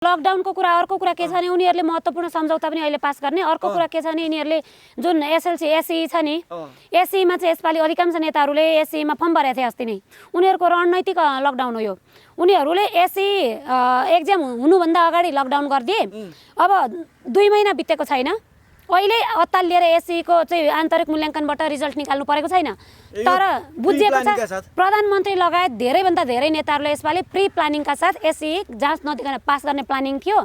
लकडाउनको कुरा अर्को कुरा के छ भने उनीहरूले महत्त्वपूर्ण सम्झौता पनि अहिले पास गर्ने अर्को कुरा के छ भने यिनीहरूले जुन एसएलसी एसई छ नि एसईमा चाहिँ यसपालि अधिकांश नेताहरूले एसईमा फर्म भरेको थिए अस्ति नै उनीहरूको रणनैतिक लकडाउन हो यो उनीहरूले एसई एक्जाम हुनुभन्दा अगाडि लकडाउन गरिदिए अब 2 महिना बितेको छैन अहिले अत्तालिएर एसईको चाहिँ आन्तरिक मूल्याङ्कनबाट रिजल्ट निकाल्नु परेको छैन तर बुझिएको छ प्रधानमन्त्री लगायत धेरैभन्दा धेरै नेताहरूले यसपालि प्री प्लानिङका साथ एसई जाँच नदिकन पास गर्ने प्लानिङ थियो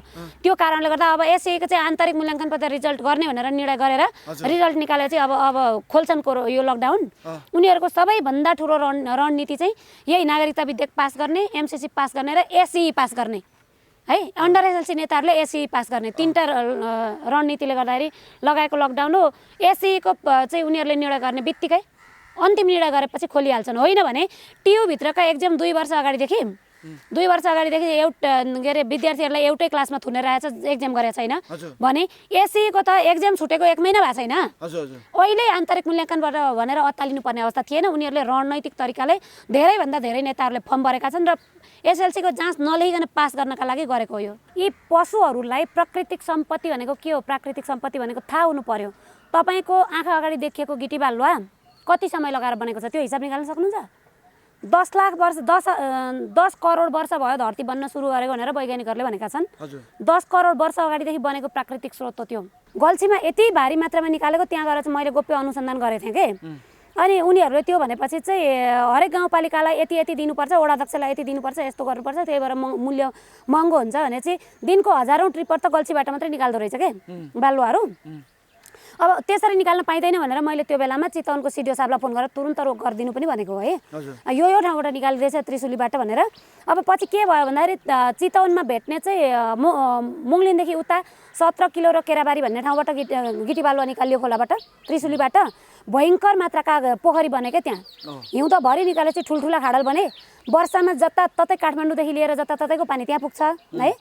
त्यो कारणले गर्दा अब एसईको चाहिँ आन्तरिक मूल्याङ्कनबाट रिजल्ट गर्ने भनेर निर्णय गरेर रिजल्ट निकालेर चाहिँ अब खोल्छन् यो लकडाउन उनीहरूको सबैभन्दा ठुलो रणनीति चाहिँ यही नागरिकता विधेयक पास गर्ने एमसीसी पास गर्ने र एसई पास गर्ने है अन्डर एसएलसी नेताहरूले एसई पास गर्ने तीनटा रणनीतिले गर्दाखेरि लगाएको लकडाउन हो एसईको चाहिँ उनीहरूले निर्णय गर्ने बित्तिकै अन्तिम निर्णय गरेपछि खोलिहाल्छन् होइन भने टियुभित्रका एक्जाम 2 वर्ष अगाडिदेखि 2 वर्ष अगाडिदेखि एउटा के अरे विद्यार्थीहरूलाई एउटै क्लासमा थुनेर आएछ एक्जाम गरेको छैन भने एसईको त एक्जाम छुटेको 1 महिना भएको छैन अहिले आन्तरिक मूल्याङ्कनबाट भनेर अत्तालिनु पर्ने अवस्था थिएन उनीहरूले रणनैतिक तरिकाले धेरैभन्दा धेरै नेताहरूले फर्म भरेका छन् र एसएलसीको जाँच नलेखिकन पास गर्नका लागि गरेको हो यी पशुहरूलाई प्राकृतिक सम्पत्ति भनेको के हो प्राकृतिक सम्पत्ति भनेको थाहा हुनु पर्यो तपाईको आँखा अगाडि देखिएको गिटी बालुवा कति समय लगाएर बनेको छ त्यो हिसाब निकाल्न सक्नुहुन्छ 10 लाख वर्ष 10 करोड वर्ष भयो धरती बन्न सुरु गरेको भनेर वैज्ञानिकहरूले भनेका छन् 10 करोड वर्ष अगाडिदेखि बनेको प्राकृतिक स्रोत हो त्यो गल्छीमा यति भारी मात्रामा निकालेको त्यहाँ गएर चाहिँ मैले गोप्य अनुसन्धान गरेको थिएँ के अनि उनीहरूले त्यो भनेपछि चाहिँ हरेक गाउँपालिकालाई यति यति दिनुपर्छ वडा अध्यक्षलाई यति दिनुपर्छ यस्तो गर्नुपर्छ त्यही भएर मूल्य महँगो हुन्छ भने चाहिँ दिनको हजारौं ट्रिपर त गल्छीबाट मात्रै निकाल्दो रहेछ के बालुवाहरू अब त्यसरी निकाल्न पाइदैन भनेर मैले त्यो बेलामा चितवनको सिडिओ साहबलाई फोन गरेर तुरुन्त रोक गरिदिनु पनि भनेको है यो ठाउँबाट निकालिरहेछ त्रिशुलीबाट भनेर अब पछि के भयो भन्दाखेरि चितवनमा भेट्ने चाहिँ मुङलिनदेखि उता 17 किलो र केराबारी भन्ने ठाउँबाट गिटी बालुवा निकालियो खोलाबाट त्रिशुलीबाट भयङ्कर मात्राका पोखरी बने क्या त्यहाँ हिउँदभरि निकाले चाहिँ ठुल्ठुला खाडल बने वर्षामा जताततै काठमाडौँदेखि लिएर जताततैको पानी त्यहाँ पुग्छ है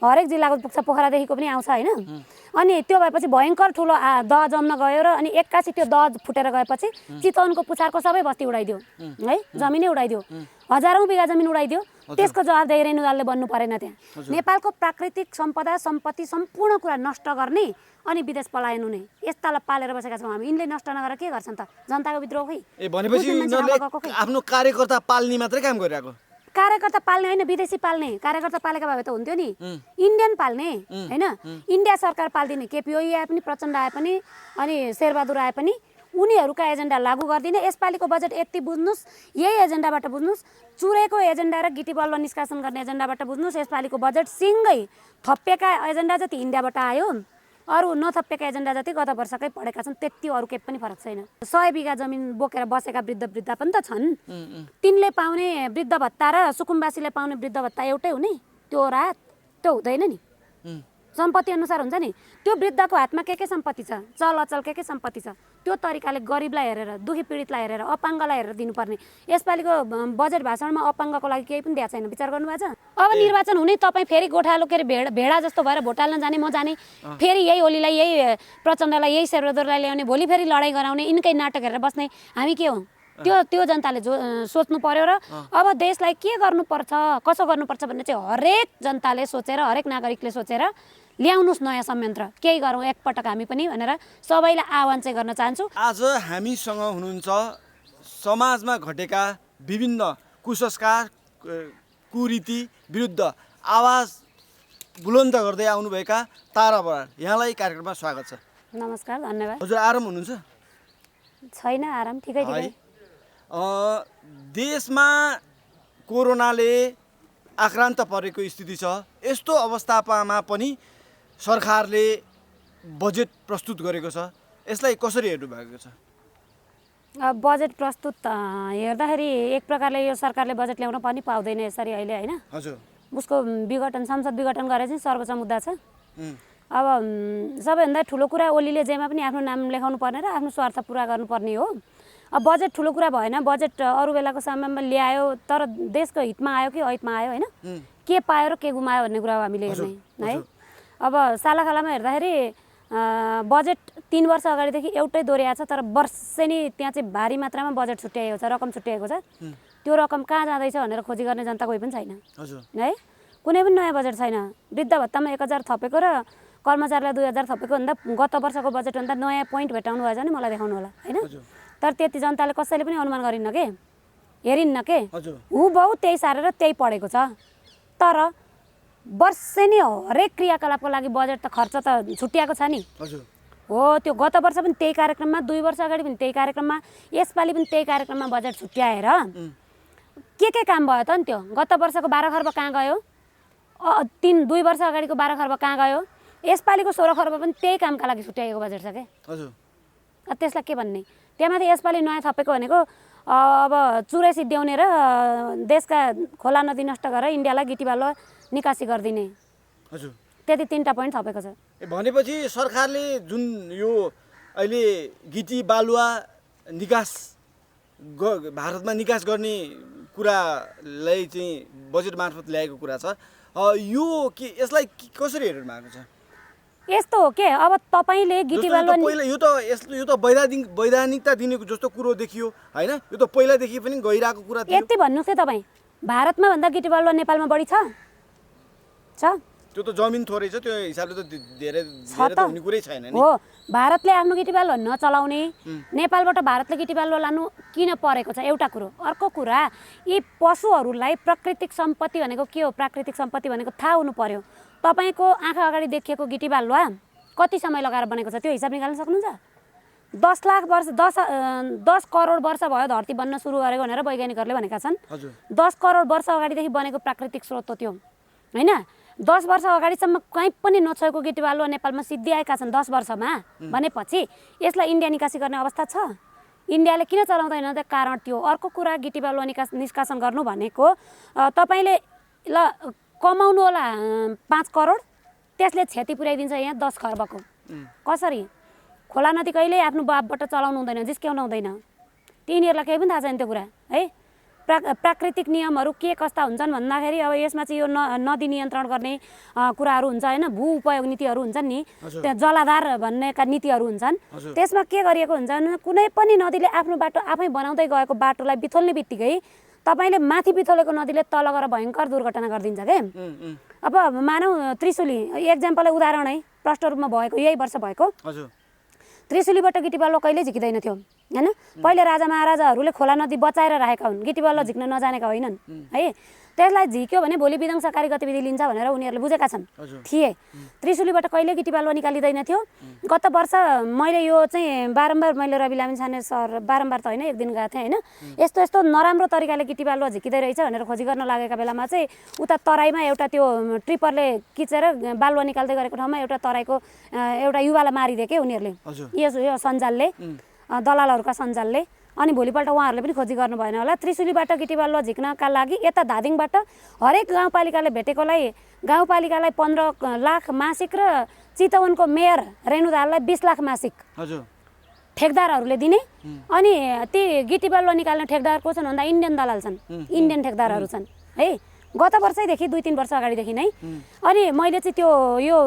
हरेक जिल्लाको पुग्छ पोखरादेखिको पनि आउँछ होइन अनि त्यो भएपछि भयङ्कर ठुलो दह जम्न गयो र अनि एक्कासी त्यो दह फुटेर गएपछि चितवनको पुछारको सबै बस्ती उडाइदियो है जमिनै उडाइदियो हजारौं बिघा जमिन उडाइदियो त्यसको जवाबदेही रेणुदालले बन्नु परेन त्यहाँ नेपालको प्राकृतिक सम्पदा सम्पत्ति सम्पूर्ण कुरा नष्ट गर्ने अनि विदेश पलायन हुने यस्तालाई पालेर बसेका छौँ हामी यिनले नष्ट नगरेर के गर्छन् त जनताको विद्रोह खै भनेपछि आफ्नो कार्यकर्ता पाल्ने मात्रै काम गरिरहेको कार्यकर्ता पाल्ने होइन विदेशी पाल्ने कार्यकर्ता पालेका भए त हुन्थ्यो नि इन्डियन पाल्ने होइन इन्डिया सरकार पाल्दिने केपी ओली आए पनि प्रचण्ड आए पनि अनि शेरबहादुर आए पनि उनीहरूका एजेन्डा लागू गर्दिने यसपालिको बजेट यति बुझ्नुस् यही एजेन्डाबाट बुझ्नुस् चुरेको एजेन्डा र गिटी बालुवा निष्कासन गर्ने एजेन्डाबाट बुझ्नुस् यसपालिको बजेट सिङ्गै थप्पेका एजेन्डा जति इन्डियाबाट आयो अरू नथप्पेका एजेन्डा जति गत वर्षकै पढेका छन् त्यति अरू केही पनि फरक छैन 100 बिघा जमिन बोकेर बसेका वृद्ध पनि त छन् तिनले पाउने वृद्ध भत्ता र सुकुम्बासीले पाउने वृद्ध भत्ता एउटै हुने त्यो रात त्यो हुँदैन नि सम्पत्ति अनुसार हुन्छ नि त्यो वृद्धको हातमा के सम्पत्ति छ चल अचल के सम्पत्ति छ त्यो तरिकाले गरिबलाई हेरेर दुखी पीडितलाई हेरेर अपाङ्गलाई हेरेर दिनुपर्ने यसपालिको बजेट भाषणमा अपाङ्गको लागि केही पनि दिएको छैन विचार गर्नुभएको छ अब निर्वाचन हुने तपाईँ फेरि गोठालो के अरे भेडा जस्तो भएर भोट हाल्न जाने म जाने फेरि यही ओलीलाई यही प्रचण्डलाई यही शेरबहादुरलाई ल्याउने भोलि फेरि लडाइँ गराउने यिनकै नाटक हेरेर बस्ने हामी के हौँ त्यो जनताले सोच्नु पर्यो र अब देशलाई के गर्नुपर्छ कसो गर्नुपर्छ भन्ने चाहिँ हरेक जनताले सोचेर हरेक नागरिकले सोचेर ल्याउनुस् नयाँ संयन्त्र केही गरौँ एकपटक हामी पनि भनेर सबैलाई आह्वान चाहिँ गर्न चाहन्छु आज हामीसँग हुनुहुन्छ समाजमा घटेका विभिन्न कुसंस्कार कुरीति विरुद्ध आवाज बुलन्द गर्दै आउनुभएका तारा बराल यहाँलाई कार्यक्रममा स्वागत छ नमस्कार धन्यवाद हजुर आराम हुनुहुन्छ छैन आराम ठिकै देशमा कोरोनाले आक्रान्त परेको स्थिति छ यस्तो अवस्थामा पनि सरकारले बजेट प्रस्तुत गरेको छ यसलाई कसरी हेर्नु भएको छ बजेट प्रस्तुत हेर्दाखेरि एक प्रकारले यो सरकारले बजेट ल्याउन पनि पाउँदैन यसरी अहिले हैन हजुर उसको विघटन संसद विघटन गरे चाहिँ सर्वोच्च मुद्दा छ अब सबैभन्दा ठुलो कुरा ओलीले जेमा पनि आफ्नो नाम लेखाउनु पर्ने र आफ्नो स्वार्थ पुरा गर्नुपर्ने हो अब बजेट ठुलो कुरा भएन बजेट अरू बेलाको समयमा ल्यायो तर देशको हितमा आयो कि अहितमा आयो हैन के पायो र के गुमायो भन्ने कुरा हो हामीले हेर्ने है अब सालाखालामा हेर्दाखेरि बजेट 3 वर्ष अगाडिदेखि एउटै दोहोऱ्याएको छ तर वर्षेनी त्यहाँ चाहिँ भारी मात्रामा बजेट छुट्याएको छ रकम छुट्याएको छ त्यो रकम कहाँ जाँदैछ भनेर खोजी गर्ने जनता कोही पनि छैन है कुनै पनि नयाँ बजेट छैन। वृद्ध भत्तामा 1000 थपेको र कर्मचारीलाई 2000 थपेको भन्दा गत वर्षको बजेट भन्दा नयाँ पोइन्ट भेटाउनु भएछ भने मलाई देखाउनु होला हैन। तर त्यति जनताले कसैले पनि अनुमान गरिन्न के, हेरिन्न के। हुबहु त्यही सारेर त्यही पढेको छ। तर वर्षेनी हरेक क्रियाकलापको लागि बजेट त खर्च त छुट्याएको छ नि। हो त्यो गत वर्ष पनि त्यही कार्यक्रममा, 2 वर्ष अगाडि पनि त्यही कार्यक्रममा, यसपालि पनि त्यही कार्यक्रममा बजेट छुट्याएर के काम भयो त नि त्यो? गत वर्षको 12 खर्ब कहाँ गयो? 2 वर्ष अगाडिको 12 खर्ब कहाँ गयो? यसपालिको 16 खर्ब पनि त्यही कामका लागि छुट्याएको बजेट छ के। त्यसलाई के भन्ने? त्यहाँमाथि यसपालि नयाँ थपेको भनेको अब चुरै सिद्ध्याउने र देशका खोला नदी नष्ट गरेर इन्डियालाई गिटी बालुवा निकासी गरिदिने। त्यति 3टा पोइन्ट थपेको छ। भनेपछि सरकारले जुन यो अहिले गिटी बालुवा निकास भारतमा निकास गर्ने कुरालाई चाहिँ बजेट मार्फत ल्याएको कुरा छ, यो के यसलाई कसरी हेर्नु भएको छ? यस्तो हो के, अब तपाईले गिटी बालुवा पहिला यो त वैधानिकता दिनेको जस्तो कुरो देखियो हैन? यो त पहिलादेखि पनि गइरहेको कुरा थियो। यति भन्नुस् के तपाईँ, भारतमा भन्दा गिटी बालुवा नेपालमा बढी छ? त्यो त जमिन थोरै छ, त्यो हिसाबले त धेरै त हुने कुरै छैन नि। हो, भारतले आफ्नो गिटी बालुवा नचलाउने, नेपालबाट भारतले गिटी बालुवा लानु किन परेको छ एउटा कुरो। अर्को कुरा, यी पशुहरूलाई प्राकृतिक सम्पत्ति भनेको के हो, प्राकृतिक सम्पत्ति भनेको थाहा हुनु पर्यो। तपाईको आँखा अगाडि देखिएको गिटी बालुवा कति समय लगाएर बनेको छ त्यो हिसाब निकाल्न सक्नुहुन्छ? 10 लाख वर्ष 10 करोड वर्ष भयो धरती बन्न सुरु गरेको भनेर वैज्ञानिकहरूले भनेका छन्। 10 करोड वर्ष अगाडिदेखि बनेको प्राकृतिक स्रोत हो त्यो हैन। 10 वर्ष अगाडिसम्म कहीँ पनि नछोएको गिटी बालुवा नेपालमा सिद्धिआएका छन् 10 वर्षमा भनेपछि यसलाई इन्डिया निकासी गर्ने अवस्था छ। इन्डियाले किन चलाउँदैन त कारण त्यो। अर्को कुरा, गिटी बालुवा निष्कासन गर्नु भनेको तपाईले ल कमाउनु होला 5 करोड, त्यसले क्षति पुर्याइदिन्छ यहाँ 10 खर्बको। कसरी? खोला नदी कहिले आफ्नो बापबाट चलाउनु हुँदैन, जिस्क्याउनु हुँदैन। तिनीहरूलाई केही पनि थाहा छैन त्यो कुरा है। प्राकृतिक नियमहरू के कस्ता हुन्छन् भन्दाखेरि अब यसमा चाहिँ यो नदी नियन्त्रण गर्ने कुराहरू हुन्छ हैन, भू उपयोग नीतिहरू हुन्छन् नि, त्यहाँ जलाधार भन्नेका नीतिहरू हुन्छन्। त्यसमा के गरिएको हुन्छ भने कुनै पनि नदीले आफ्नो बाटो आफै बनाउँदै गएको बाटोलाई बिथोल्ने बित्तिकै तपाईले माथि बिथोलेको नदीले तल गएर भयङ्कर दुर्घटना गरिदिन्छ के। अब मानौ त्रिशुली एक्जाम्पल उदाहरण है, प्रष्ट रूपमा भएको यही वर्ष भएको त्रिशुलीबाट गिटी बालुवा कहिले झिकिँदैन थियो हैन। पहिले राजा महाराजाहरूले खोला नदी बचाएर राखेका हुन्, गिटी बालुवा झिक्न नजानेका होइनन् है। त्यसलाई झिक्यो भने भोलि विध्वंसकारी गतिविधि लिन्छ भनेर उनीहरूले बुझेका छन् थिए। त्रिशुलीबाट कहिले गिटी बालुवा निकालिँदैन थियो। गत वर्ष मैले यो चाहिँ बारम्बार मैले रवि लामिन छाने सर बारम्बार त होइन, एक दिन गएको थिएँ हैन। यस्तो यस्तो नराम्रो तरिकाले गिटी बालुवा झिकिँदै रहेछ भनेर खोजी गर्न लागेका बेलामा चाहिँ उता तराईमा एउटा त्यो ट्रिपरले किचेर बालुवा निकाल्दै गरेको ठाउँमा एउटा तराईको एउटा युवालाई मारिदिए के उनीहरूले, यो सञ्जालले, दलालहरूका सञ्जालले। अनि भोलिपल्ट उहाँहरूले पनि खोजी गर्नु भएन होला। त्रिशुलीबाट गिटी बालुवा झिक्नका लागि यता धादिङबाट हरेक गाउँपालिकाले भेटेकोलाई गाउँपालिकालाई 15 लाख मासिक र चितवनको मेयर रेणु दाहाललाई 20 लाख मासिक ठेकदारहरूले दिने। अनि ती गिटी बालुवा निकाल्ने ठेकदार को छन् भन्दा इन्डियन दलाल छन्, इन्डियन ठेकदारहरू छन् है। गत वर्षैदेखि 2-3 वर्ष अगाडिदेखि नै। अनि मैले चाहिँ त्यो यो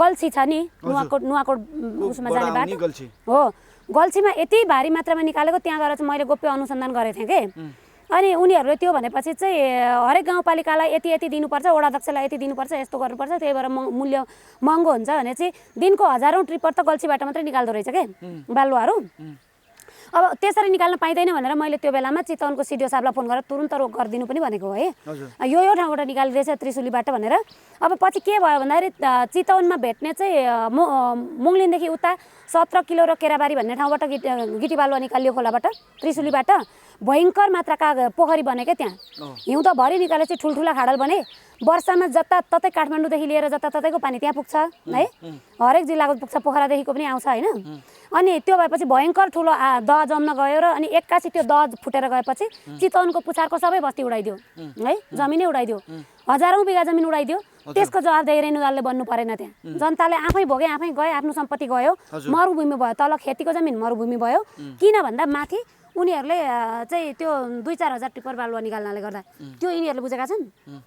गल्छी छ नि, नुवाकोट उसमा जाने बाटो हो, गल्छीमा यति भारी मात्रामा निकालेको, त्यहाँ गएर चाहिँ मैले गोप्य अनुसन्धान गरेको थिएँ के। अनि उनीहरूले त्यो भनेपछि चाहिँ हरेक गाउँपालिकालाई यति यति दिनुपर्छ, वडा अध्यक्षलाई यति दिनुपर्छ, यस्तो गर्नुपर्छ, त्यही भएर मूल्य महँगो हुन्छ भने चाहिँ दिनको हजारौँ ट्रिपर त गल्छीबाट मात्रै निकाल्दो रहेछ के बालुवाहरू। अब त्यसरी निकाल्न पाइँदैन भनेर मैले त्यो बेलामा चितवनको सिडिओ साहबलाई फोन गरेर तुरुन्त रोक गरिदिनु पनि भनेको है। यो ठाउँबाट निकालिरहेछ त्रिशुलीबाट भनेर। अब पछि के भयो भन्दाखेरि चितवनमा भेट्ने चाहिँ मुङलिनदेखि उता 17 किलो र केराबारी भन्ने ठाउँबाट गिटी बालुवा निकालियो खोलाबाट त्रिशुलीबाट। भयङ्कर मात्राका पोखरी बने क्या त्यहाँ, हिउँदभरि निकालेपछि ठुल्ठुला खाडल बने। वर्षामा जताततै काठमाडौँदेखि लिएर जताततैको पानी त्यहाँ पुग्छ है, हरेक जिल्लाको पुग्छ, पोखरादेखिको पनि आउँछ होइन। अनि त्यो भएपछि भयङ्कर ठुलो दह जम्न गयो र अनि एक्कासी त्यो दह फुटेर गएपछि चितवनको पुछारको सबै बस्ती उडाइदियो है, जमिनै उडाइदियो, हजारौँ बिघा जमिन उडाइदियो। त्यसको जवाबदेही रेणु दाहालले बन्नु परेन त्यहाँ। जनताले आफै भोगे, आफै गए, आफ्नो सम्पत्ति गयो, मरुभूमि भयो, तल खेतीको जमिन मरुभूमि भयो। किन भन्दा माथि उनीहरूले चाहिँ त्यो 2-4 हजार टिप्पर बालुवा निकाल्नाले गर्दा त्यो यिनीहरूले बुझेका छन्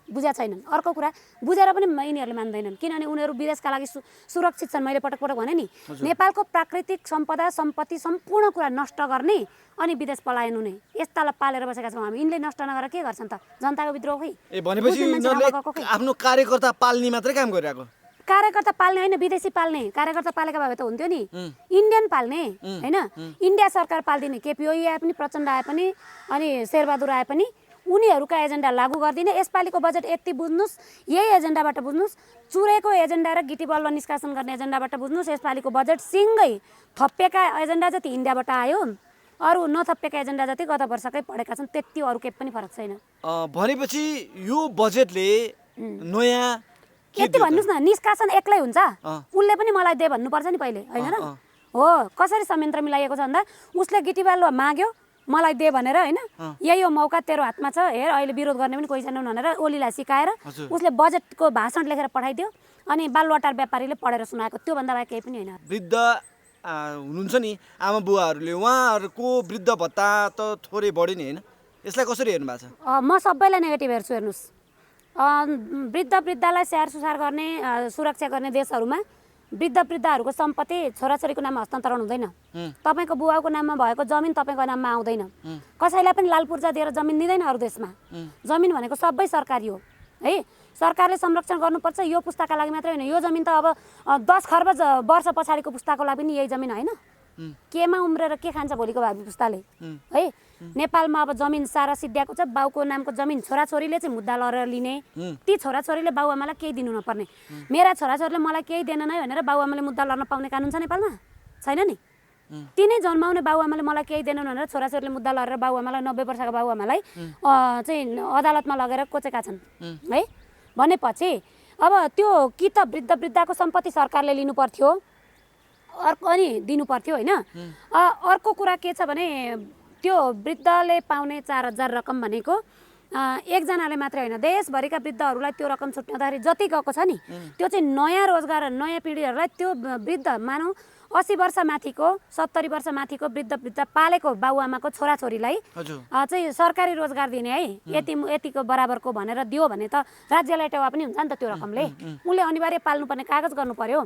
बुझेका छैनन्। अर्को कुरा बुझेर पनि यिनीहरूले मान्दैनन् किनभने उनीहरू विदेशका लागि सुरक्षित छन्। मैले पटक पटक भने नि नेपालको प्राकृतिक सम्पदा सम्पत्ति सम्पूर्ण कुरा नष्ट गर्ने अनि विदेश पलायन हुने यस्तालाई पालेर बसेका छौँ हामी। यिनले नष्ट नगरेर के गर्छन् त? जनताको विद्रोह खै? भनेपछि यिनीहरूले आफ्नो कार्यकर्ता पाल्ने मात्रै काम गरिरहेको? कार्यकर्ता पाल्ने होइन, विदेशी पाल्ने। कार्यकर्ता पालेका भए त हुन्थ्यो नि, इन्डियन पाल्ने होइन। इन्डिया सरकार पाल्दिने, केपी ओली आए पनि, प्रचण्ड आए पनि, अनि शेरबहादुर आए पनि उनीहरूका एजेन्डा लागू गरिदिने। यसपालिको बजेट यति बुझ्नुहोस्, यही एजेन्डाबाट बुझ्नुहोस्, चुरेको एजेन्डा र गिटी बलुवा निष्कासन गर्ने एजेन्डाबाट बुझ्नुहोस्। यसपालिको बजेट सिङ्गै थपिएका एजेन्डा जति इन्डियाबाट आयो, अरू नथपिएका एजेन्डा जति गत वर्षकै पढेका छन्, त्यति अरू केही पनि फरक छैन। भनेपछि यो बजेटले नयाँ यति भन्नुहोस् न, निष्कासन एक्लै हुन्छ? उसले पनि मलाई दे भन्नुपर्छ नि पहिले, होइन र? हो, कसरी संयन्त्र मिलाइएको छ भन्दा उसले गिटी बालुवा माग्यो मलाई दे भनेर, होइन? यही हो मौका, तेरो हातमा छ, हेर अहिले विरोध गर्ने पनि कोही छैनन् भनेर ओलीलाई सिकाएर उसले बजेटको भाषण लेखेर पठाइदियो अनि बालुवाटार व्यापारीले पढेर सुनाएको। त्योभन्दा बाहेक केही पनि होइन। वृद्ध हुनुहुन्छ नि आमा बुवाहरूले, उहाँहरूको वृद्ध भत्ता त थोरै बढी नै होइन, यसलाई कसरी हेर्नु भएको छ? म सबैलाई नेगेटिभ हेर्छु। हेर्नुहोस्, वृद्धलाई स्याहार सुसार गर्ने सुरक्षा गर्ने देशहरूमा वृद्धहरूको सम्पत्ति छोराछोरीको नाममा हस्तान्तरण हुँदैन। तपाईँको बुबाको नाममा भएको जमिन तपाईँको नाममा आउँदैन। कसैलाई पनि लाल पूर्जा दिएर जमिन दिँदैन अरू देशमा। जमिन भनेको सबै सरकारी हो है। सरकारले संरक्षण गर्नुपर्छ, यो पुस्ताका लागि मात्रै होइन। यो जमिन त अब 10 खर्ब वर्ष पछाडिको पुस्ताको लागि पनि यही जमिन होइन। केमा उम्रेर के खान्छ भोलिको भावी पुस्ताले है? नेपालमा अब जमिन सारा सिद्ध्याएको छ। बाउको नामको जमिन छोराछोरीले चाहिँ मुद्दा लडेर लिने, ती छोराछोरीले बाउआमालाई केही दिनु नपर्ने। मेरा छोराछोरीले मलाई केही दिएन नै भनेर बाउआमाले मुद्दा लड्न पाउने कानुन छ नेपालमा? छैन नि। तिनै जन्माउने बाउआमाले मलाई केही दिएनन् भनेर छोराछोरीले मुद्दा लडेर बाउआमालाई 90 वर्षका बाउआमालाई चाहिँ अदालतमा लगेर कोचेका छन् है। भनेपछि अब त्यो कि त वृद्धको सम्पत्ति सरकारले लिनु पर्थ्यो, अर्को अनि दिनु पर्थ्यो होइन। अर्को कुरा के छ भने त्यो वृद्धले पाउने 4,000 रकम भनेको एकजनाले मात्रै होइन, देशभरिका वृद्धहरूलाई त्यो रकम छुट्याउँदाखेरि जति गएको छ नि त्यो चाहिँ नयाँ रोजगार, नयाँ पिँढीहरूलाई त्यो वृद्ध मानौ 80 वर्ष माथिको 70 वर्ष माथिको वृद्ध पालेको बाउआमाको छोराछोरीलाई चाहिँ सरकारी रोजगार दिने है, यतिको बराबरको भनेर दियो भने त राज्यलाई टेवा पनि हुन्छ नि त। त्यो रकमले उनले अनिवार्य पाल्नुपर्ने कागज गर्नु पर्यो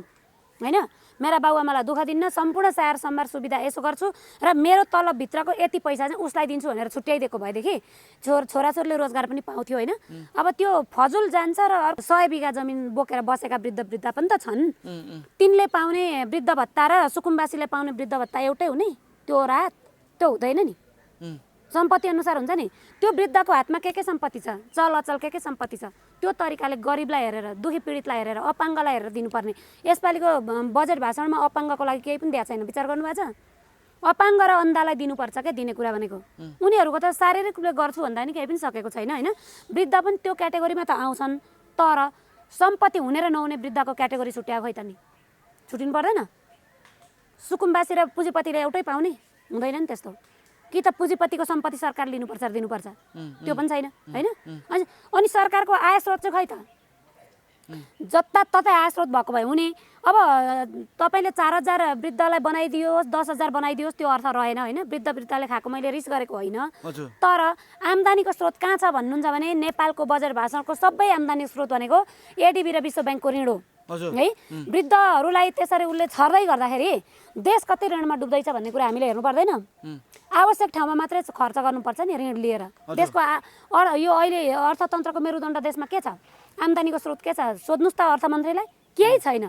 होइन। मेरा बाउआमालाई दुःख दिन्न, सम्पूर्ण स्याहार सम्भार सुविधा यसो गर्छु र मेरो तलबभित्रको यति पैसा चाहिँ उसलाई दिन्छु भनेर छुट्याइदिएको भएदेखि छोराछोरीले रोजगार पनि पाउँथ्यो होइन। अब त्यो फजुल जान्छ र 100 बिघा जमिन बोकेर बसेका वृद्ध पनि त छन्। तिनले पाउने वृद्ध भत्ता र सुकुम्बासीले पाउने वृद्ध भत्ता एउटै हुने? त्यो रात त्यो हुँदैन नि। सम्पत्ति अनुसार हुन्छ नि। त्यो वृद्धको हातमा के सम्पत्ति छ, चल अचल के सम्पत्ति छ, त्यो तरिकाले गरिबलाई हेरेर, दुखी पीडितलाई हेरेर, अपाङ्गलाई हेरेर दिनुपर्ने। यसपालिको बजेट भाषणमा अपाङ्गको लागि केही पनि दिएको छैन। विचार गर्नुभएको छ? अपाङ्ग र अन्धालाई दिनुपर्छ क्या दिने कुरा भनेको। उनीहरूको त शारीरिक रूपले गर्छु भन्दा नि केही पनि सकेको छैन होइन। वृद्ध पनि त्यो क्याटेगोरीमा त आउँछन्, तर सम्पत्ति हुने र नहुने वृद्धको क्याटेगोरी छुट्याएको खै त नि? छुटिनु पर्दैन? सुकुम्बासी र पुँजीपतिले एउटै पाउने हुँदैन नि त्यस्तो। कि त पुँजीपतिको सम्पत्ति सरकार लिनुपर्छ र दिनुपर्छ, त्यो पनि छैन होइन। अनि सरकारको आय स्रोत चाहिँ खै त? जताततै आय स्रोत भएको भए हुने। अब तपाईँले 4,000 वृद्धलाई बनाइदियोस्, 10,000 बनाइदियोस्, त्यो अर्थ रहेन होइन। वृद्धले खाएको मैले रिस गरेको होइन, तर आम्दानीको स्रोत कहाँ छ भन्नुहुन्छ भने नेपालको बजेट भाषणको सबै आम्दानी स्रोत भनेको एडिबी र विश्व ब्याङ्कको ऋण हो है। वृद्धहरूलाई त्यसरी उसले छर्दै गर्दाखेरि देश कति ऋणमा डुब्दैछ भन्ने कुरा हामीले हेर्नु पर्दैन? आवश्यक ठाउँमा मात्रै खर्च गर्नुपर्छ नि ऋण लिएर। देशको यो अहिले अर्थतन्त्रको मेरुदण्ड देशमा के छ? आम्दानीको स्रोत के छ? सोध्नुहोस् त अर्थमन्त्रीलाई। केही छैन।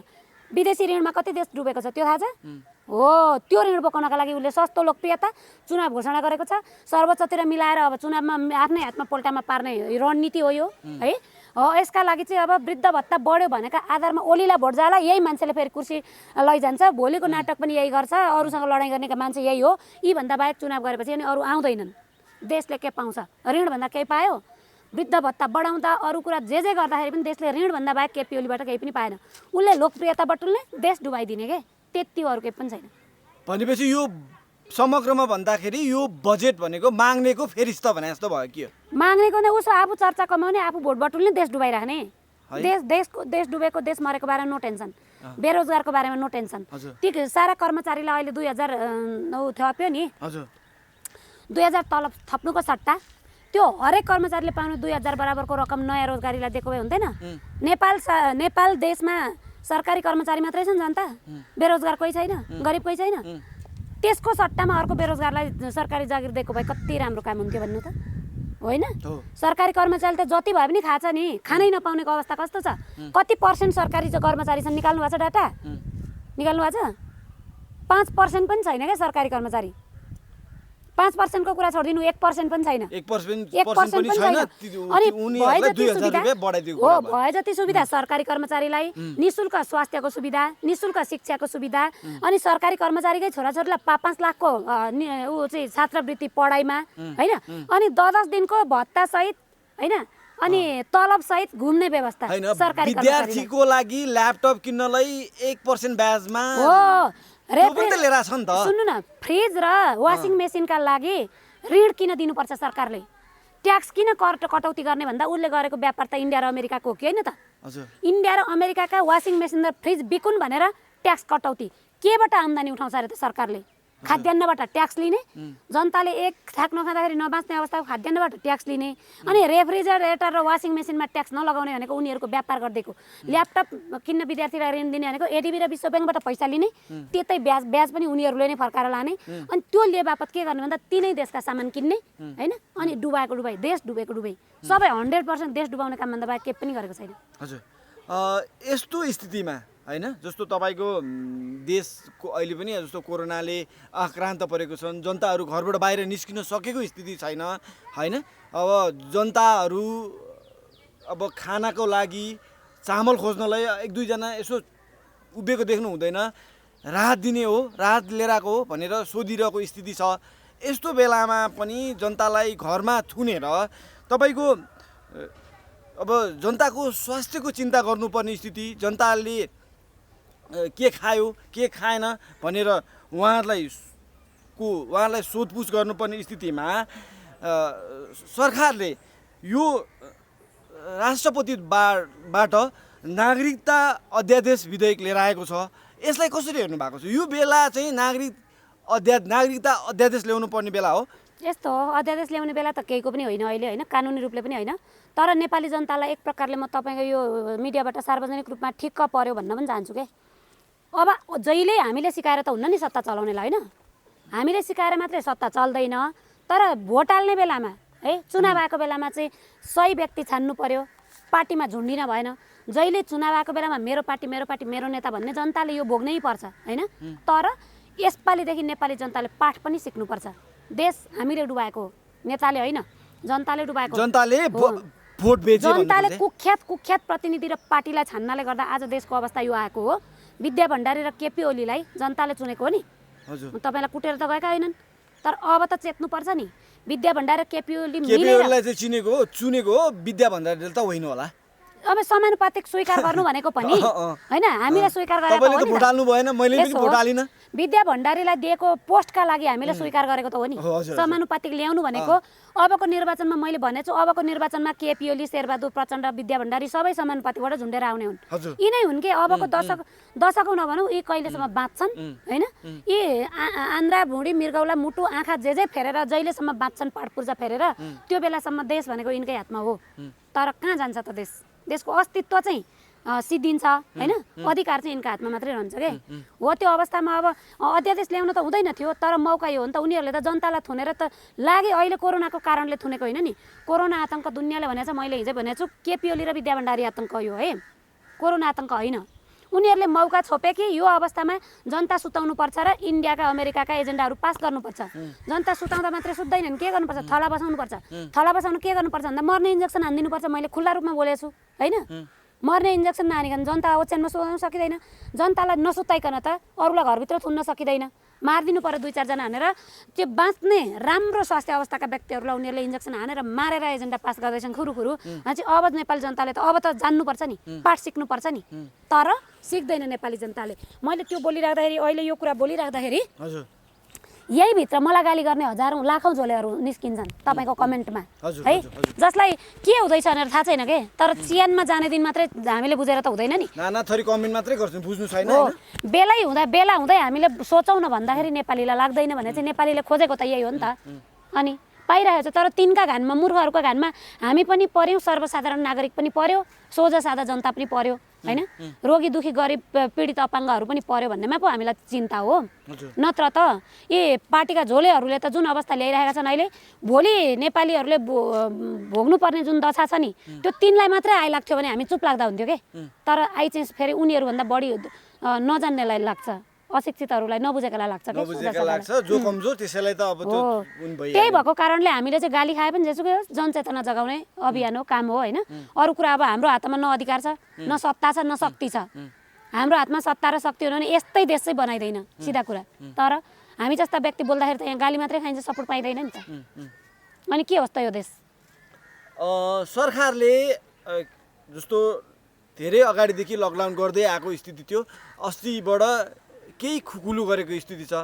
विदेशी ऋणमा कति देश डुबेको छ त्यो थाहा छ? हो, त्यो ऋण बोकाउनका लागि उसले सस्तो लोकप्रियता चुनाव घोषणा गरेको छ। सर्वोच्चतिर मिलाएर अब चुनावमा आफ्नै हातमा पोल्टामा पार्ने रणनीति हो यो है। यसका लागि चाहिँ अब वृद्ध भत्ता बढ्यो भनेका आधारमा ओलीलाई भोट जाला, यही मान्छेले फेरि कुर्सी लैजान्छ। भोलिको नाटक पनि यही गर्छ, अरूसँग लडाइँ गर्नेका मान्छे यही हो। यीभन्दा बाहेक चुनाव गरेपछि अनि अरू आउँदैनन्। देशले के पाउँछ? ऋणभन्दा केही पायो? वृद्ध भत्ता बढाउँदा अरू कुरा जे गर्दाखेरि पनि देशले ऋणभन्दा बाहेक केपी ओलीबाट केही पनि पाएन। उसले लोकप्रियता बटुल्ने, देश डुबाइदिने के, त्यति अरू केही पनि छैन। भनेपछि यो समग्रमा भन्दाखेरि यो बजेट भनेको माग्नेको फेरिस्त भने जस्तो भयो कि? माग्नेको नै उसो आफू चर्चा कमाउने, आफू भोट बटुल्ने, देश डुबाइराख्ने। देश डुबेको, देश मरेको बारेमा नो टेन्सन, बेरोजगारको बारेमा नो टेन्सन। ती सारा कर्मचारीलाई अहिले 2,000 थप्यो नि, 2000 तलब थप्नुको सट्टा त्यो हरेक कर्मचारीले पाउने 2000 बराबरको रकम नयाँ रोजगारीलाई दिएको भए हुँदैन? नेपाल देशमा सरकारी कर्मचारी मात्रै छन् जनता, बेरोजगार कोही छैन, गरिब कोही छैन। त्यसको सट्टामा अर्को बेरोजगारलाई सरकारी जागिर दिएको भए कति राम्रो काम हुन्थ्यो भन्नु त, होइन? सरकारी कर्मचारीले त जति भए पनि खान्छ नि, खानै नपाउनेको अवस्था कस्तो छ? कति % सरकारी कर्मचारी छन् निकाल्नु भएको छ डाटा? निकाल्नु भएको छ? 5% पनि छैन क्या सरकारी कर्मचारी। 5% को कुरा छोडिदिनु, 1% पनि छैन। 1% पनि छैन। अनि भए जति सुविधा सरकारी कर्मचारीलाई निशुल्क स्वास्थ्यको सुविधा, निशुल्क शिक्षाको सुविधा, अनि सरकारी कर्मचारीकै छोराछोरीलाई 5-5 लाखको ऊ चाहिँ छात्रवृत्ति पढाइमा, होइन? अनि 10 दिनको भत्ता सहित, होइन? अनि तलब सहित घुम्ने व्यवस्था सरकारी विद्यार्थीको लागि ल्यापटप किन्नलाई 1% ब्याजमा सुन्नु न, फ्रिज र वासिङ मेसिनका लागि ऋण किन दिनुपर्छ सरकारले? ट्याक्स किन कटौती गर्ने भन्दा उसले गरेको व्यापार त इन्डिया र अमेरिकाको हो कि होइन त? इन्डिया र अमेरिकाका वासिङ मेसिन र फ्रिज बिकुन् भनेर ट्याक्स कटौती केबाट आम्दानी उठाउँछ अरे त सरकारले? खाद्यान्नबाट ट्याक्स लिने, जनताले एक थाक नखाँदाखेरि नबाँच्ने अवस्थाको खाद्यान्नबाट ट्याक्स लिने, अनि रेफ्रिजरेटर र वासिङ मेसिनमा ट्याक्स नलगाउने भनेको उनीहरूको व्यापार गरिदिएको। ल्यापटप किन्न विद्यार्थीलाई ऋण दिने भनेको एडिबी र विश्व ब्याङ्कबाट पैसा लिने, त्यतै ब्याज पनि उनीहरूले नै फर्काएर लाने, अनि त्यो लिए बापत के गर्ने भन्दा तिनै देशका सामान किन्ने, होइन? अनि डुबाएको डुबाई, देश डुबेको डुबाई, सबै 100% देश डुबाउने काम भन्दा बाहेक केही पनि गरेको छैन। हजुर, यस्तो स्थितिमा, होइन, जस्तो तपाईँको देशको अहिले पनि जस्तो कोरोनाले आक्रान्त परेको छन्, जनताहरू घरबाट बाहिर निस्किन सकेको स्थिति छैन, होइन? अब जनताहरू अब खानाको लागि चामल खोज्नलाई 1-2 जना यसो उभिएको देख्नु हुँदैन, राहत दिने हो, राहत लिएर आएको हो भनेर सोधिरहेको स्थिति छ। यस्तो बेलामा पनि जनतालाई घरमा थुनेर तपाईँको अब जनताको स्वास्थ्यको चिन्ता गर्नुपर्ने स्थिति, जनताले के खायो के खाएन भनेर उहाँहरूलाई सोधपुछ गर्नुपर्ने स्थितिमा सरकारले यो राष्ट्रपतिबाट नागरिकता अध्यादेश विधेयक लिएर आएको छ। यसलाई कसरी हेर्नु भएको छ? यो बेला चाहिँ नागरिकता अध्यादेश ल्याउनु पर्ने बेला हो? यस्तो हो, अध्यादेश ल्याउने बेला त केहीको पनि होइन अहिले, होइन? कानुनी रूपले पनि होइन। तर नेपाली जनतालाई एक प्रकारले म तपाईँको यो मिडियाबाट सार्वजनिक रूपमा ठिक्क पर्यो भन्न पनि चाहन्छु के। अब जहिले हामीले सिकाएर त हुन्न नि सत्ता चलाउनेलाई, होइन? हामीले सिकाएर मात्रै सत्ता चल्दैन। तर भोट हाल्ने बेलामा, है, चुनाव आएको बेलामा चाहिँ सही व्यक्ति छान्नु पर्यो, पार्टीमा झुन्डिन भएन। जहिले चुनाव आएको बेलामा मेरो पार्टी मेरो नेता भन्ने जनताले यो भोग्नै पर्छ, होइन? तर यसपालिदेखि नेपाली जनताले पाठ पनि सिक्नुपर्छ। देश हामीले डुबाएको, नेताले होइन, जनताले डुबाएको। जनताले कुख्यात प्रतिनिधि र पार्टीलाई छान्नाले गर्दा आज देशको अवस्था यो आएको हो। विद्या भण्डारी र केपी ओलीलाई जनताले चुनेको हो नि, तपाईँलाई कुटेर त गएका होइनन्। तर अब त चेत्नुपर्छ नि, विद्या भण्डारी र केपी ओलीलाई चाहिँ चुनेको हो, विद्या भण्डारीले त होइन होला। अब समानुपातिक स्वीकार गर्नु भनेको पनि होइन, हामीले स्वीकार गरेको हो नि। भोट हाल्नु भएन, मैले पनि भोट हालिन। विद्या भण्डारीलाई दिएको पोस्टका लागि हामीले स्वीकार गरेको त हो नि। समानुपातिक ल्याउनु भनेको अबको निर्वाचनमा मैले भनेछु, अबको निर्वाचनमा केपी ओली, शेरबहादुर प्रचण्ड, विद्या भण्डारी सबै समानुपातिकबाट झुन्डेर आउने हुन्। यिनै हुन् कि अबको दशकौँ नभनौँ, यी कहिलेसम्म बाँच्छन्, होइन? यी आन्द्रा, भुँडी, मृगौला, मुटु, आँखा जे फेरेर जहिलेसम्म बाँच्छन् पाटपुर्जा फेरेर, त्यो बेलासम्म देश भनेको यिनकै हातमा हो। तर कहाँ जान्छ त देश? देशको अस्तित्व चाहिँ सिद्धिन्छ, होइन? अधिकार चाहिँ यिनका हातमा मात्रै रहन्छ के हो। त्यो अवस्थामा अब अध्यादेश ल्याउन त हुँदैन थियो, तर मौका यो हो नि त। उनीहरूले त जनतालाई थुनेर त लागे। अहिले कोरोनाको कारणले थुनेको होइन नि। कोरोना आतङ्क दुनियाँले भनेको छ, मैले हिजो भनेको छु, केपी ओली र विद्या भण्डारी आतङ्क यो है, कोरोना आतङ्क होइन। उनीहरूले मौका छोपे कि यो अवस्थामा जनता सुताउनु पर्छ र इन्डियाका अमेरिकाका एजेन्डाहरू पास गर्नुपर्छ। जनता सुताउँदा मात्रै सुत्दैनन्, के गर्नुपर्छ? थला बसाउनुपर्छ। थला बसाउनु के गर्नुपर्छ भन्दा मर्ने इन्जेक्सन हानिदिनुपर्छ। मैले खुल्ला रूपमा बोलेको छु, होइन? मर्ने इन्जेक्सन नहानिकन जनता ओछ्यानमा सुताउन सकिँदैन। जनतालाई नसुताइकन त अरूलाई घरभित्र थुन्न सकिँदैन। मारिदिनु पर्यो 2-4 जना हानेर। त्यो बाँच्ने राम्रो स्वास्थ्य अवस्थाका व्यक्तिहरूलाई उनीहरूले इन्जेक्सन हानेर मारेर एजेन्डा पास गर्दैछन् खुरुखुरु। चाहिँ अब नेपाली जनताले त अब त जान्नुपर्छ नि, पाठ सिक्नुपर्छ नि। तर सिक्दैन नेपाली जनताले। मैले त्यो बोलिराख्दाखेरि, अहिले यो कुरा बोलिराख्दाखेरि यही भित्र मलाई गाली गर्ने हजारौँ लाखौँ झोलेहरू निस्किन्छन् तपाईँको कमेन्टमा, है? जसलाई के हुँदैछ भनेर थाहा छैन के। तर चियानमा जाने दिन मात्रै हामीले बुझेर त हुँदैन नि। नाना थरी कमेन्ट मात्रै गर्छौँ, बुझ्नु छैन। बेला हुँदै हामीले सोचौँ न भन्दाखेरि नेपालीलाई लाग्दैन भने चाहिँ नेपालीले खोजेको त यही हो नि त, अनि पाइरहेको छ। तर तिनका घानमा, मूर्खहरूको घानमा हामी पनि पर्यौँ, सर्वसाधारण नागरिक पनि पर्यो, सोझा सादा जनता पनि पर्यो हैन, रोगी दुखी गरिब पीडित अपाङ्गहरू पनि पर्यो भन्नेमा पो हामीलाई चिन्ता हो। नत्र त यी पार्टीका झोलेहरूले त जुन अवस्था ल्याइरहेका छन् अहिले, भोलि नेपालीहरूले भोग्नुपर्ने जुन दशा छ नि, त्यो तिनलाई मात्रै आइलाग्थ्यो भने हामी चुप लाग्दा हुन्थ्यो के। तर आई चाहिँ फेरि उनीहरूभन्दा बढी नजान्नेलाई लाग्छ, अशिक्षितहरूलाई नबुझेकालाई लाग्छ, जो कमजोर त्यसैलाई त अब त्यो भइहाल्यो। त्यही भएको कारणले हामीले चाहिँ गाली खाए पनि जेसुकै होस् जनचेतना जगाउने अभियान हो, काम हो हैन। अरू कुरा अब हाम्रो हातमा न अधिकार छ, न सत्ता छ, न शक्ति छ। हाम्रो हातमा सत्ता र शक्ति हुनु भने यस्तै देश चाहिँ बनाइदैन, सिधा कुरा। तर हामी जस्ता व्यक्ति बोल्दाखेरि त यहाँ गाली मात्रै खाइन्छ, सपोर्ट पाइँदैन नि त। अनि के होस् त यो देश? सरकारले जस्तो धेरै अगाडिदेखि लकडाउन गर्दै आएको स्थिति थियो, अस्तिबाट केही खुकुलु गरेको स्थिति छ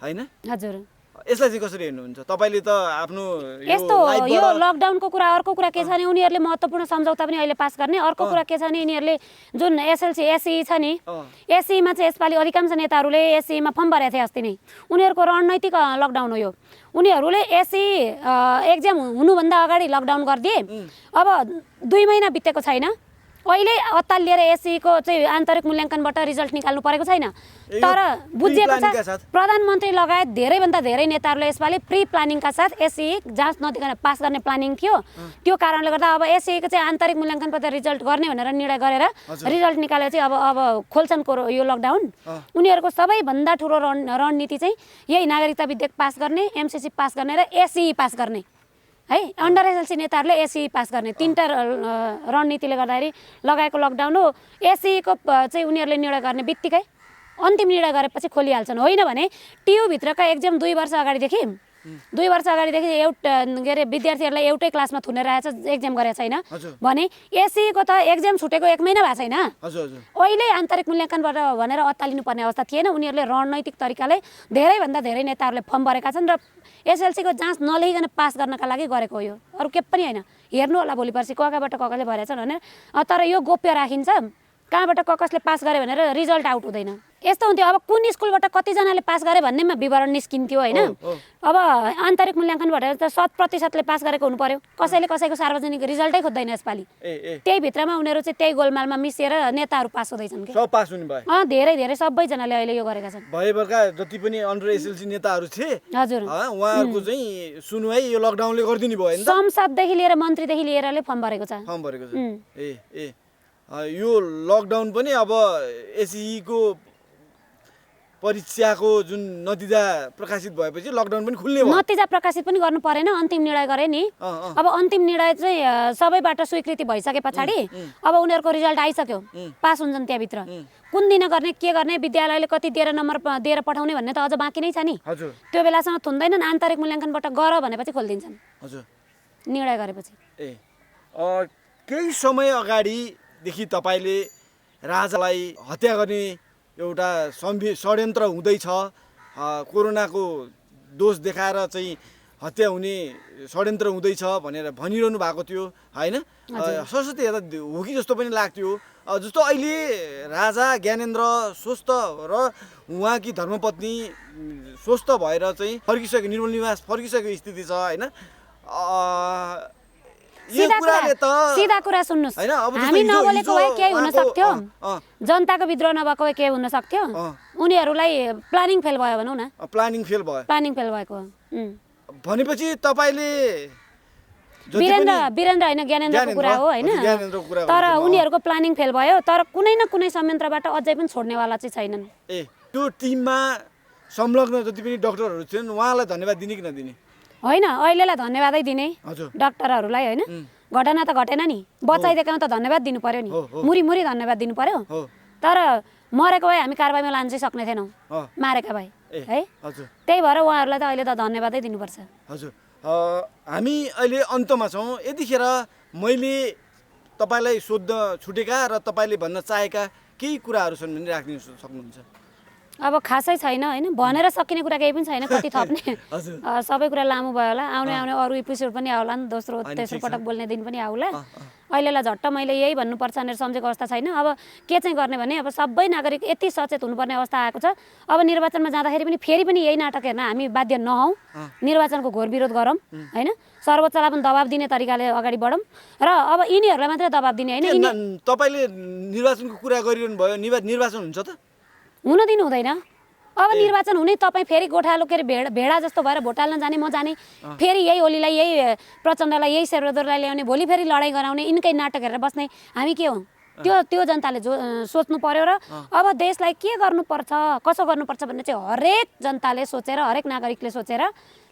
हैन? हजुर, यसलाई चाहिँ कसरी हेर्नुहुन्छ तपाईले? त आफ्नो यस्तो यो लकडाउनको कुरा, अर्को कुरा के छ भने उनीहरूले महत्त्वपूर्ण सम्झौता पनि अहिले पास गर्ने। अर्को कुरा के छ भने यिनीहरूले जुन एसएलसी एसई छ नि, एसईमा चाहिँ यसपालि अधिकांश नेताहरूले एसईमा फर्म भरेको थिए अस्ति नै। उनीहरूको रणनैतिक लकडाउन हो यो। उनीहरूले एसई एक्जाम हुनुभन्दा अगाडि लकडाउन गरिदिए। अब 2 महिना बितेको छैन, अहिले अत्तालिएर एसईको चाहिँ आन्तरिक मूल्याङ्कनबाट रिजल्ट निकाल्नु परेको छैन। तर बुझिएको छ प्रधानमन्त्री लगायत धेरैभन्दा धेरै नेताहरूले यसपालि प्री प्लानिङका साथ एसई जाँच नदिकन पास गर्ने प्लानिङ थियो। त्यो कारणले गर्दा अब एसईको चाहिँ आन्तरिक मूल्याङ्कनबाट रिजल्ट गर्ने भनेर निर्णय गरेर रिजल्ट निकालेर चाहिँ अब खोल्छन् यो लकडाउन। उनीहरूको सबैभन्दा ठुलो रणनीति चाहिँ यही नागरिकता विधेयक पास गर्ने, एमसिसी पास गर्ने र एसई पास गर्ने है। अन्डर एसएलसी नेताहरूले एसई पास गर्ने, तीनटा रणनीतिले गर्दाखेरि लगाएको लकडाउन हो। एसईको चाहिँ उनीहरूले निर्णय गर्ने बित्तिकै अन्तिम निर्णय गरेपछि खोलिहाल्छन्। होइन भने टियुभित्रका एक्जाम 2 वर्ष अगाडिदेखि एउटा के अरे विद्यार्थीहरूलाई एउटै क्लासमा थुनेर आएछ, एक्जाम गरेको छैन भने एसईको त एक्जाम छुटेको 1 महिना भएको छैन। अहिले आन्तरिक मूल्याङ्कनबाट भनेर अत्तालिनु पर्ने अवस्था थिएन। उनीहरूले रणनैतिक तरिकाले धेरैभन्दा धेरै नेताहरूले फर्म भरेका छन् र एसएलसीको जाँच नलेखिकन पास गर्नका लागि गरेको हो यो, अरू के पनि होइन। हेर्नु होला भोलि पर्सि कहाँबाट कसले भरेछन् भनेर। तर यो गोप्य राखिन्छ, कहाँबाट कसले पास गरे भनेर रिजल्ट आउट हुँदैन। यस्तो हुन्थ्यो अब कुन स्कुलबाट कतिजनाले पास गरे भन्नेमा विवरण निस्किन्थ्यो होइन। अब आन्तरिक मूल्याङ्कनबाट त 100% पास गरेको हुनु पर्यो। कसैले कसैको सार्वजनिक रिजल्टै खोज्दैन यसपालि। त्यही भित्रमा उनीहरू चाहिँ त्यही गोलमालमा मिसिएर नेताहरू पास हुँदैछन् कि सब पास हुने भयो। धेरै धेरै सबैजनाले अहिले यो गरेका छन्। भएभरका जति पनि अन्डर एसएलसी नेताहरू थिए हजुर, उहाँहरूको चाहिँ सुनुवाई यो लकडाउनले गरिदिनु भयो नि त। संसददेखि लिएर मन्त्रीदेखि लिएरले फर्म भरेको छ। यो लकडाउन पनि अब एसईको परीक्षाको जुन नतिजा प्रकाशित भएपछि लकडाउन पनि खुल्ने भयो। नतिजा प्रकाशित पनि गर्नु परेन, अन्तिम निर्णय गरे नि। अब अन्तिम निर्णय चाहिँ सबैबाट स्वीकृति भइसके पछाडि अब उनीहरूको रिजल्ट आइसक्यो, पास हुन्छन् त्यहाँभित्र। कुन दिन गर्ने, के गर्ने, विद्यालयले कति दिएर नम्बर दिएर पठाउने भन्ने त अझ बाँकी नै छ नि। त्यो बेलासम्म थुन्दैनन्। आन्तरिक मूल्याङ्कनबाट गर भनेपछि खोलिदिन्छन् निर्णय गरेपछि। केही समय अगाडिदेखि तपाईँले राजालाई हत्या गर्ने एउटा षड्यन्त्र हुँदैछ, कोरोनाको दोष देखाएर चाहिँ हत्या हुने षड्यन्त्र हुँदैछ भनेर भनिरहनु भएको थियो होइन। सरस्वती हेर्दा हो कि जस्तो पनि लाग्थ्यो। जस्तो अहिले राजा ज्ञानेन्द्र स्वस्थ र उहाँकी धर्मपत्नी स्वस्थ भएर चाहिँ फर्किसक्यो, निर्मल निवास फर्किसकेको स्थिति छ होइन। सिधा कुरा सुन्नुस्, हामी नबोलेको भए केही हुन सक्थ्यो, जनताको विद्रोह नभएको भए केही हुन सक्थ्यो। उनीहरूलाई प्लानिङ फेल भयो भनौँ न। प्लानिङ फेल भएको भनेपछि तपाईँले वीरेन्द्र होइन ज्ञानेन्द्रको कुरा हो होइन। तर उनीहरूको प्लानिङ फेल भयो। तर कुनै न कुनै संयन्त्रबाट अझै पनि छोड्नेवाला चाहिँ छैनन्। त्यो टिममा संलग्न जति पनि डाक्टरहरू थिएन उहाँलाई धन्यवाद दिने कि नदिने? होइन, अहिलेलाई धन्यवादै दिने डाक्टरहरूलाई होइन। घटना त घटेन नि, बचाइदिएकोमा त धन्यवाद दिनु पर्यो नि, मुरी धन्यवाद दिनु पर्यो। तर मरेको भए हामी कारबाहीमा लान चाहिँ सक्ने थिएनौँ, मारेका भए है। त्यही भएर उहाँहरूलाई त अहिले त धन्यवादै दिनुपर्छ। हजुर, हामी अहिले अन्तमा छौँ। यतिखेर मैले तपाईँलाई सोध्न छुटेका र तपाईँले भन्न चाहेका केही कुराहरू छन् भने राखिदिनु सक्नुहुन्छ? अब खासै छैन होइन भनेर सकिने कुरा केही पनि छैन कति थप्ने हजुर सबै कुरा लामो भयो होला आउने अरू एपिसोड पनि आउला नि दोस्रो अनि तेस्रो ठिक छ। पटक बोल्ने दिन पनि आउला अहिलेलाई झट्ट मैले यही भन्नुपर्छ भनेर सम्झेको अवस्था छैन अब के चाहिँ गर्ने भने अब सबै नागरिक यति सचेत हुनुपर्ने अवस्था आएको छ अब निर्वाचनमा जाँदाखेरि पनि फेरि पनि यही नाटक हेर्न हामी बाध्य नहौँ निर्वाचनको घोर विरोध गरौँ होइन सर्वोच्चलाई पनि दबाब दिने तरिकाले अगाडि बढौँ र अब यिनीहरूलाई मात्रै दबाब दिने होइन तपाईँले निर्वाचनको कुरा गरिरहनु भयो निर्वाचन हुन्छ त हुन दिनु हुँदैन अब निर्वाचन हुने तपाईँ फेरि गोठालो के अरे भेडा जस्तो भएर भोट हाल्न जाने म जाने फेरि यही ओलीलाई यही प्रचण्डलाई यही शेरबहादुरलाई ल्याउने भोलि फेरि लडाइँ गराउने यिनकै नाटक हेरेर बस्ने हामी के हौँ त्यो जनताले सोच्नु पर्यो र अब देशलाई के गर्नुपर्छ कसो गर्नुपर्छ भन्ने चाहिँ हरेक जनताले सोचेर हरेक नागरिकले सोचेर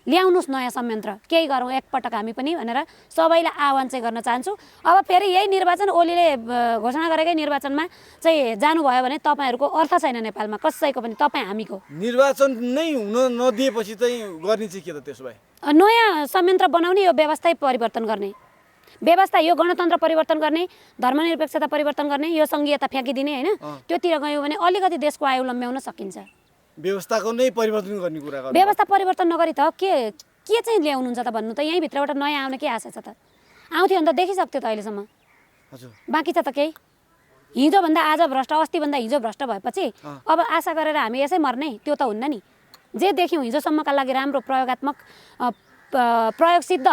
ल्याउनुहोस् नयाँ संयन्त्र केही गरौँ एकपटक हामी पनि भनेर सबैलाई आह्वान चाहिँ गर्न चाहन्छु अब फेरि यही निर्वाचन ओलीले घोषणा गरेकै निर्वाचनमा चाहिँ जानुभयो भने तपाईँहरूको अर्थ छैन नेपालमा कसैको पनि तपाईँ हामीको निर्वाचन नै हुन नदिएपछि चाहिँ गर्ने चाहिँ के त त्यसो भए नयाँ संयन्त्र बनाउने यो व्यवस्था परिवर्तन गर्ने व्यवस्था यो गणतन्त्र परिवर्तन गर्ने धर्मनिरपेक्षता परिवर्तन गर्ने यो सङ्घीयता फ्याँकिदिने होइन त्योतिर गयौँ भने अलिकति देशको आयु लम्ब्याउन सकिन्छ व्यवस्थाको नै परिवर्तन गर्ने कुरा गर्नु व्यवस्था परिवर्तन नगरी त के चाहिँ ल्याउनुहुन्छ त भन्नु त यहीँभित्रबाट नयाँ आउने के आशा छ त आउँथ्यो भने त देखिसक्थ्यो त अहिलेसम्म हजुर बाँकी छ त केही हिजोभन्दा आज भ्रष्ट अस्तिभन्दा हिजो भ्रष्ट भएपछि अब आशा गरेर हामी यसै मर्ने त्यो त हुन्न नि जे देख्यौँ हिजोसम्मका लागि राम्रो प्रयोगात्मक प्रयोगसिद्ध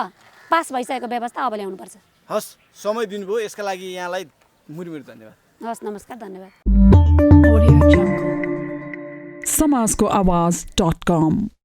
पास भइसकेको व्यवस्था अब ल्याउनुपर्छ हस् समय दिनुभयो यसका लागि यहाँलाई मुरी धन्यवाद हस् नमस्कार धन्यवाद समाजको आवाज.com